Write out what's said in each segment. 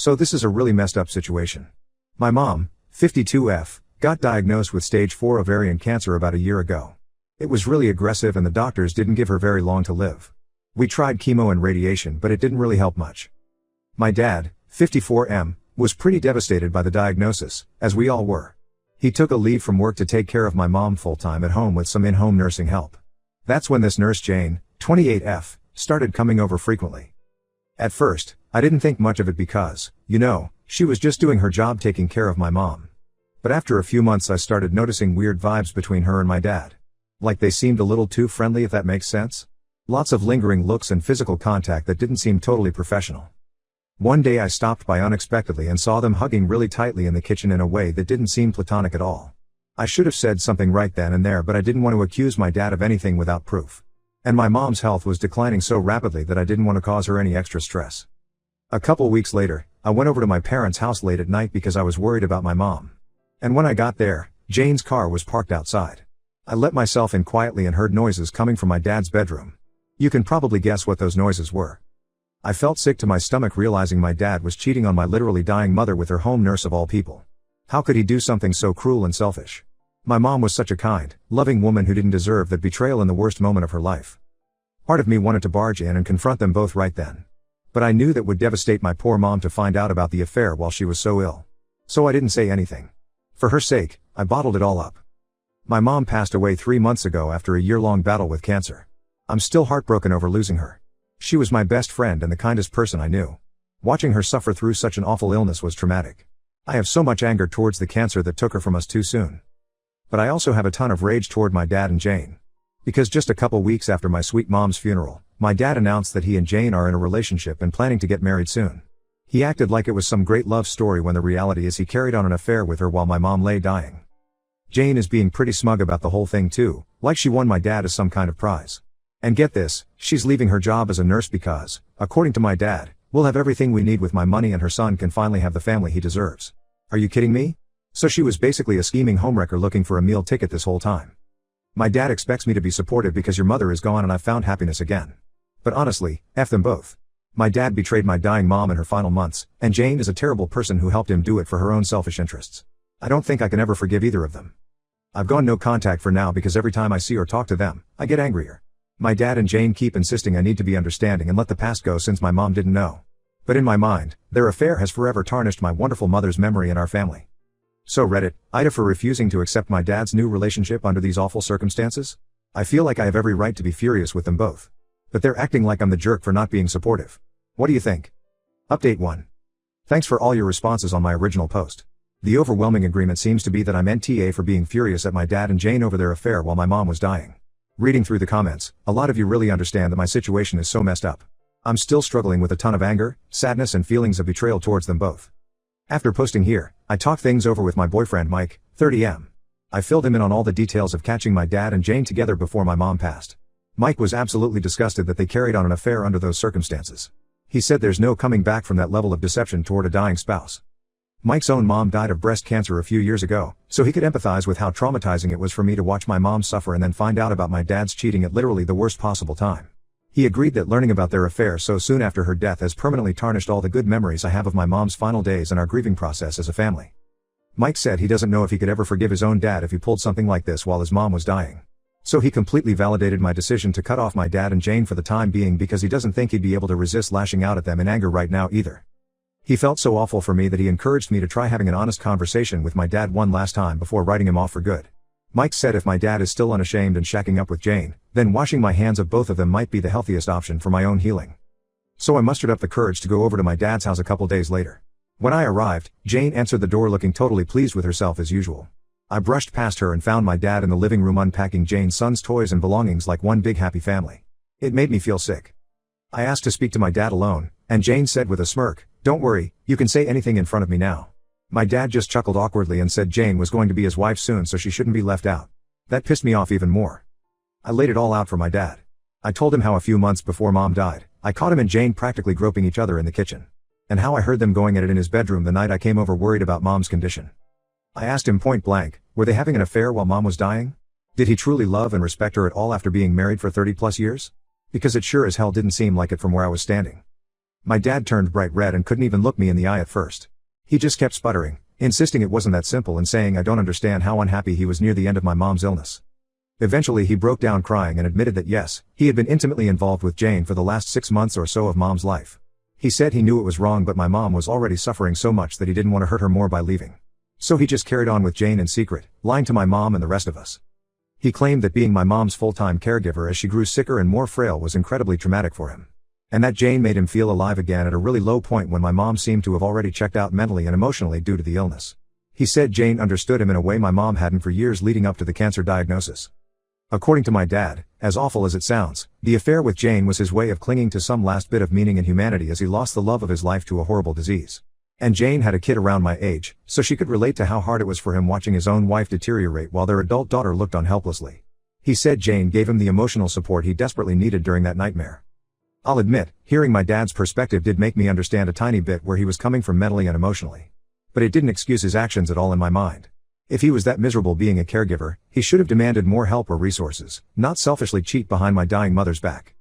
So this is a really messed up situation. My mom, 52F, got diagnosed with stage 4 ovarian cancer about a year ago. It was really aggressive and the doctors didn't give her very long to live. We tried chemo and radiation but it didn't really help much. My dad, 54M, was pretty devastated by the diagnosis, as we all were. He took a leave from work to take care of my mom full-time at home with some in-home nursing help. That's when this nurse Jane, 28F, started coming over frequently. At first, I didn't think much of it because, she was just doing her job taking care of my mom. But after a few months I started noticing weird vibes between her and my dad. Like they seemed a little too friendly, if that makes sense. Lots of lingering looks and physical contact that didn't seem totally professional. One day I stopped by unexpectedly and saw them hugging really tightly in the kitchen in a way that didn't seem platonic at all. I should have said something right then and there, but I didn't want to accuse my dad of anything without proof. And my mom's health was declining so rapidly that I didn't want to cause her any extra stress. A couple weeks later, I went over to my parents' house late at night because I was worried about my mom. And when I got there, Jane's car was parked outside. I let myself in quietly and heard noises coming from my dad's bedroom. You can probably guess what those noises were. I felt sick to my stomach realizing my dad was cheating on my literally dying mother with her home nurse of all people. How could he do something so cruel and selfish? My mom was such a kind, loving woman who didn't deserve that betrayal in the worst moment of her life. Part of me wanted to barge in and confront them both right then. But I knew that would devastate my poor mom to find out about the affair while she was so ill. So I didn't say anything. For her sake, I bottled it all up. My mom passed away 3 months ago after a year-long battle with cancer. I'm still heartbroken over losing her. She was my best friend and the kindest person I knew. Watching her suffer through such an awful illness was traumatic. I have so much anger towards the cancer that took her from us too soon. But I also have a ton of rage toward my dad and Jane. Because just a couple weeks after my sweet mom's funeral, my dad announced that he and Jane are in a relationship and planning to get married soon. He acted like it was some great love story when the reality is he carried on an affair with her while my mom lay dying. Jane is being pretty smug about the whole thing too, like she won my dad as some kind of prize. And get this, she's leaving her job as a nurse because, according to my dad, we'll have everything we need with my money and her son can finally have the family he deserves. Are you kidding me? So she was basically a scheming homewrecker looking for a meal ticket this whole time. My dad expects me to be supportive because your mother is gone and I've found happiness again. But honestly, F them both. My dad betrayed my dying mom in her final months, and Jane is a terrible person who helped him do it for her own selfish interests. I don't think I can ever forgive either of them. I've gone no contact for now because every time I see or talk to them, I get angrier. My dad and Jane keep insisting I need to be understanding and let the past go since my mom didn't know. But in my mind, their affair has forever tarnished my wonderful mother's memory and our family. So Reddit, Ida for refusing to accept my dad's new relationship under these awful circumstances? I feel like I have every right to be furious with them both. But they're acting like I'm the jerk for not being supportive. What do you think? Update 1. Thanks for all your responses on my original post. The overwhelming agreement seems to be that I'm NTA for being furious at my dad and Jane over their affair while my mom was dying. Reading through the comments, a lot of you really understand that my situation is so messed up. I'm still struggling with a ton of anger, sadness and feelings of betrayal towards them both. After posting here, I talked things over with my boyfriend Mike, 30M. I filled him in on all the details of catching my dad and Jane together before my mom passed. Mike was absolutely disgusted that they carried on an affair under those circumstances. He said there's no coming back from that level of deception toward a dying spouse. Mike's own mom died of breast cancer a few years ago, so he could empathize with how traumatizing it was for me to watch my mom suffer and then find out about my dad's cheating at literally the worst possible time. He agreed that learning about their affair so soon after her death has permanently tarnished all the good memories I have of my mom's final days and our grieving process as a family. Mike said he doesn't know if he could ever forgive his own dad if he pulled something like this while his mom was dying. So he completely validated my decision to cut off my dad and Jane for the time being because he doesn't think he'd be able to resist lashing out at them in anger right now either. He felt so awful for me that he encouraged me to try having an honest conversation with my dad one last time before writing him off for good. Mike said if my dad is still unashamed and shacking up with Jane, then washing my hands of both of them might be the healthiest option for my own healing. So I mustered up the courage to go over to my dad's house a couple days later. When I arrived, Jane answered the door looking totally pleased with herself as usual. I brushed past her and found my dad in the living room unpacking Jane's son's toys and belongings like one big happy family. It made me feel sick. I asked to speak to my dad alone, and Jane said with a smirk, "Don't worry, you can say anything in front of me now." My dad just chuckled awkwardly and said Jane was going to be his wife soon so she shouldn't be left out. That pissed me off even more. I laid it all out for my dad. I told him how a few months before mom died, I caught him and Jane practically groping each other in the kitchen. And how I heard them going at it in his bedroom the night I came over worried about mom's condition. I asked him point blank, were they having an affair while mom was dying? Did he truly love and respect her at all after being married for 30 plus years? Because it sure as hell didn't seem like it from where I was standing. My dad turned bright red and couldn't even look me in the eye at first. He just kept sputtering, insisting it wasn't that simple and saying I don't understand how unhappy he was near the end of my mom's illness. Eventually he broke down crying and admitted that yes, he had been intimately involved with Jane for the last 6 months or so of mom's life. He said he knew it was wrong but my mom was already suffering so much that he didn't want to hurt her more by leaving. So he just carried on with Jane in secret, lying to my mom and the rest of us. He claimed that being my mom's full-time caregiver as she grew sicker and more frail was incredibly traumatic for him. And that Jane made him feel alive again at a really low point when my mom seemed to have already checked out mentally and emotionally due to the illness. He said Jane understood him in a way my mom hadn't for years leading up to the cancer diagnosis. According to my dad, as awful as it sounds, the affair with Jane was his way of clinging to some last bit of meaning and humanity as he lost the love of his life to a horrible disease. And Jane had a kid around my age, so she could relate to how hard it was for him watching his own wife deteriorate while their adult daughter looked on helplessly. He said Jane gave him the emotional support he desperately needed during that nightmare. I'll admit, hearing my dad's perspective did make me understand a tiny bit where he was coming from mentally and emotionally. But it didn't excuse his actions at all in my mind. If he was that miserable being a caregiver, he should have demanded more help or resources, not selfishly cheat behind my dying mother's back.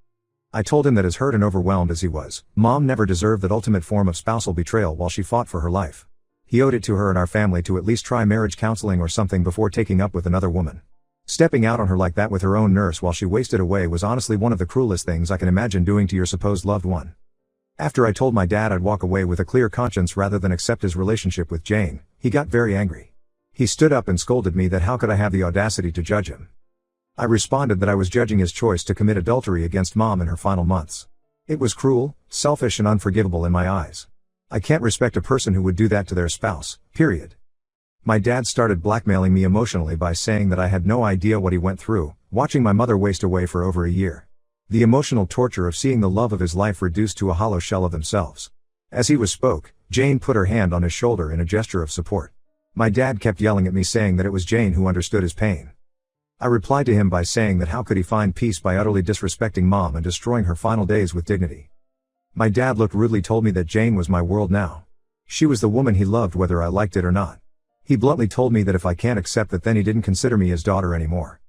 I told him that as hurt and overwhelmed as he was, Mom never deserved that ultimate form of spousal betrayal while she fought for her life. He owed it to her and our family to at least try marriage counseling or something before taking up with another woman. Stepping out on her like that with her own nurse while she wasted away was honestly one of the cruelest things I can imagine doing to your supposed loved one. After I told my dad I'd walk away with a clear conscience rather than accept his relationship with Jane, he got very angry. He stood up and scolded me that how could I have the audacity to judge him. I responded that I was judging his choice to commit adultery against Mom in her final months. It was cruel, selfish and unforgivable in my eyes. I can't respect a person who would do that to their spouse, period. My dad started blackmailing me emotionally by saying that I had no idea what he went through, watching my mother waste away for over a year. The emotional torture of seeing the love of his life reduced to a hollow shell of themselves. As he spoke, Jane put her hand on his shoulder in a gesture of support. My dad kept yelling at me saying that it was Jane who understood his pain. I replied to him by saying that how could he find peace by utterly disrespecting Mom and destroying her final days with dignity. My dad looked rudely told me that Jane was my world now. She was the woman he loved whether I liked it or not. He bluntly told me that if I can't accept that then he didn't consider me his daughter anymore.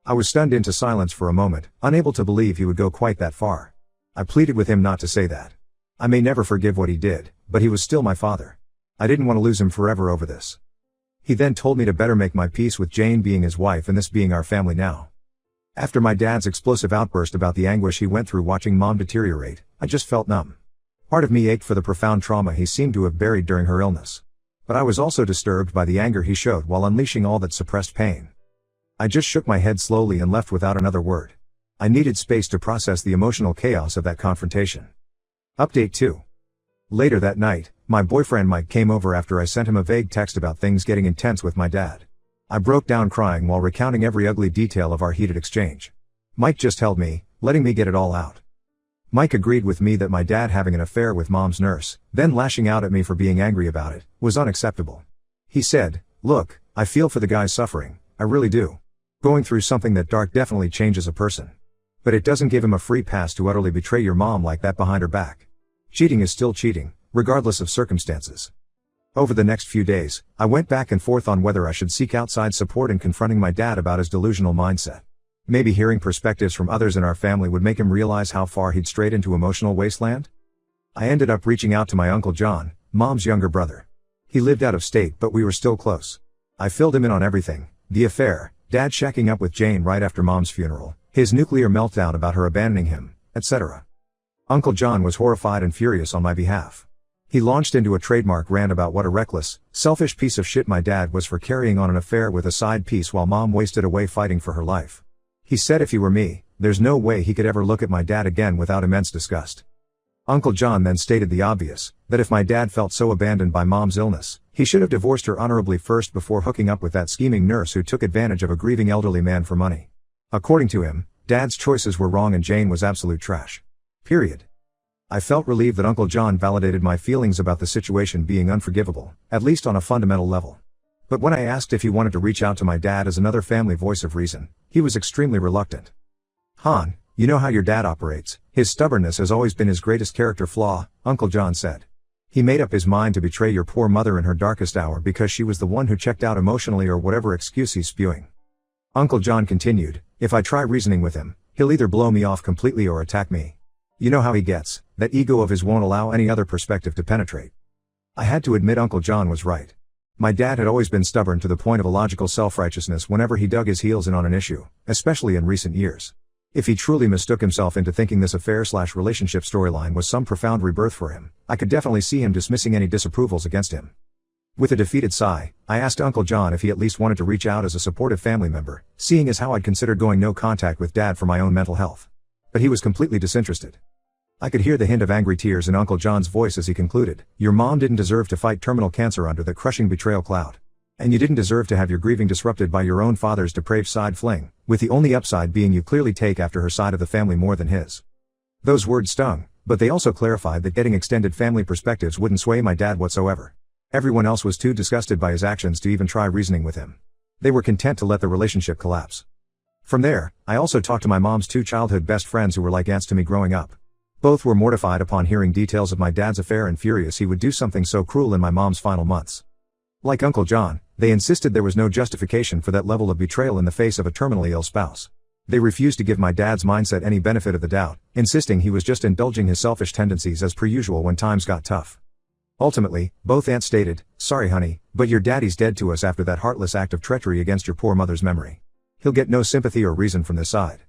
I was stunned into silence for a moment, unable to believe he would go quite that far. I pleaded with him not to say that. I may never forgive what he did, but he was still my father. I didn't want to lose him forever over this. He then told me to better make my peace with Jane being his wife and this being our family now. After my dad's explosive outburst about the anguish he went through watching Mom deteriorate, I just felt numb. Part of me ached for the profound trauma he seemed to have buried during her illness. But I was also disturbed by the anger he showed while unleashing all that suppressed pain. I just shook my head slowly and left without another word. I needed space to process the emotional chaos of that confrontation. Update 2. Later that night, my boyfriend Mike came over after I sent him a vague text about things getting intense with my dad. I broke down crying while recounting every ugly detail of our heated exchange. Mike just held me, letting me get it all out. Mike agreed with me that my dad having an affair with Mom's nurse, then lashing out at me for being angry about it, was unacceptable. He said, "Look, I feel for the guy suffering, I really do. Going through something that dark definitely changes a person. But it doesn't give him a free pass to utterly betray your mom like that behind her back. Cheating is still cheating, regardless of circumstances." Over the next few days, I went back and forth on whether I should seek outside support in confronting my dad about his delusional mindset. Maybe hearing perspectives from others in our family would make him realize how far he'd strayed into emotional wasteland. I ended up reaching out to my Uncle John, Mom's younger brother. He lived out of state but we were still close. I filled him in on everything, the affair, Dad shacking up with Jane right after Mom's funeral, his nuclear meltdown about her abandoning him, etc. Uncle John was horrified and furious on my behalf. He launched into a trademark rant about what a reckless, selfish piece of shit my dad was for carrying on an affair with a side piece while Mom wasted away fighting for her life. He said if he were me, there's no way he could ever look at my dad again without immense disgust. Uncle John then stated the obvious, that if my dad felt so abandoned by Mom's illness, he should have divorced her honorably first before hooking up with that scheming nurse who took advantage of a grieving elderly man for money. According to him, Dad's choices were wrong and Jane was absolute trash. Period. I felt relieved that Uncle John validated my feelings about the situation being unforgivable, at least on a fundamental level. But when I asked if he wanted to reach out to my dad as another family voice of reason, he was extremely reluctant. "Han, you know how your dad operates. His stubbornness has always been his greatest character flaw," Uncle John said. "He made up his mind to betray your poor mother in her darkest hour because she was the one who checked out emotionally or whatever excuse he's spewing." Uncle John continued, "If I try reasoning with him, he'll either blow me off completely or attack me. You know how he gets, that ego of his won't allow any other perspective to penetrate. I had to admit Uncle John was right. My dad had always been stubborn to the point of illogical self-righteousness whenever he dug his heels in on an issue, especially in recent years. If he truly mistook himself into thinking this affair/relationship storyline was some profound rebirth for him, I could definitely see him dismissing any disapprovals against him. With a defeated sigh, I asked Uncle John if he at least wanted to reach out as a supportive family member, seeing as how I'd considered going no contact with Dad for my own mental health. But he was completely disinterested. I could hear the hint of angry tears in Uncle John's voice as he concluded, "Your mom didn't deserve to fight terminal cancer under the crushing betrayal cloud. And you didn't deserve to have your grieving disrupted by your own father's depraved side fling, with the only upside being you clearly take after her side of the family more than his." Those words stung, but they also clarified that getting extended family perspectives wouldn't sway my dad whatsoever. Everyone else was too disgusted by his actions to even try reasoning with him. They were content to let the relationship collapse. From there, I also talked to my mom's two childhood best friends who were like aunts to me growing up. Both were mortified upon hearing details of my dad's affair and furious he would do something so cruel in my mom's final months. Like Uncle John, they insisted there was no justification for that level of betrayal in the face of a terminally ill spouse. They refused to give my dad's mindset any benefit of the doubt, insisting he was just indulging his selfish tendencies as per usual when times got tough. Ultimately, both aunts stated, "Sorry honey, but your daddy's dead to us after that heartless act of treachery against your poor mother's memory. He'll get no sympathy or reason from this side."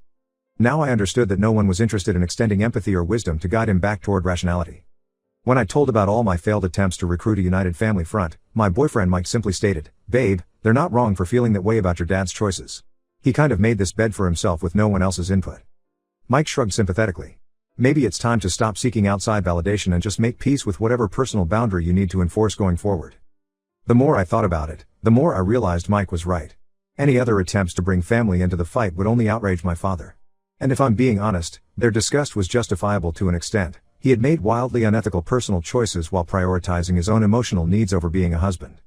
Now I understood that no one was interested in extending empathy or wisdom to guide him back toward rationality. When I told about all my failed attempts to recruit a united family front, my boyfriend Mike simply stated, "Babe, they're not wrong for feeling that way about your dad's choices. He kind of made this bed for himself with no one else's input." Mike shrugged sympathetically. "Maybe it's time to stop seeking outside validation and just make peace with whatever personal boundary you need to enforce going forward." The more I thought about it, the more I realized Mike was right. Any other attempts to bring family into the fight would only outrage my father. And if I'm being honest, their disgust was justifiable to an extent. He had made wildly unethical personal choices while prioritizing his own emotional needs over being a husband.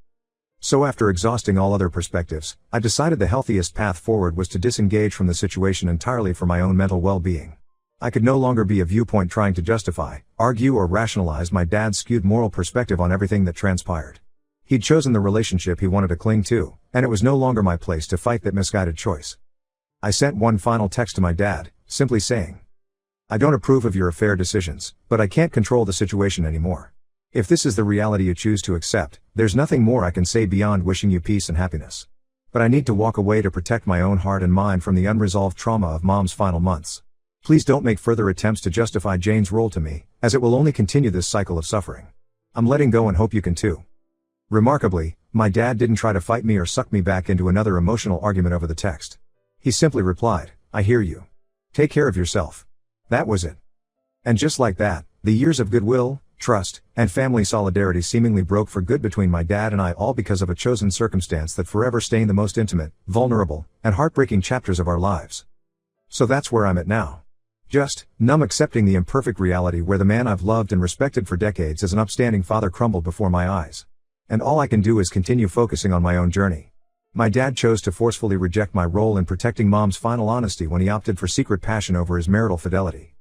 So after exhausting all other perspectives, I decided the healthiest path forward was to disengage from the situation entirely for my own mental well-being. I could no longer be a viewpoint trying to justify, argue or rationalize my dad's skewed moral perspective on everything that transpired. He'd chosen the relationship he wanted to cling to, and it was no longer my place to fight that misguided choice. I sent one final text to my dad, simply saying, "I don't approve of your affair decisions, but I can't control the situation anymore. If this is the reality you choose to accept, there's nothing more I can say beyond wishing you peace and happiness. But I need to walk away to protect my own heart and mind from the unresolved trauma of Mom's final months. Please don't make further attempts to justify Jane's role to me, as it will only continue this cycle of suffering. I'm letting go and hope you can too." Remarkably, my dad didn't try to fight me or suck me back into another emotional argument over the text. He simply replied, "I hear you. Take care of yourself." That was it. And just like that, the years of goodwill, trust, and family solidarity seemingly broke for good between my dad and I, all because of a chosen circumstance that forever stained the most intimate, vulnerable, and heartbreaking chapters of our lives. So that's where I'm at now. Just, numb, accepting the imperfect reality where the man I've loved and respected for decades as an upstanding father crumbled before my eyes. And all I can do is continue focusing on my own journey. My dad chose to forcefully reject my role in protecting Mom's final honesty when he opted for secret passion over his marital fidelity.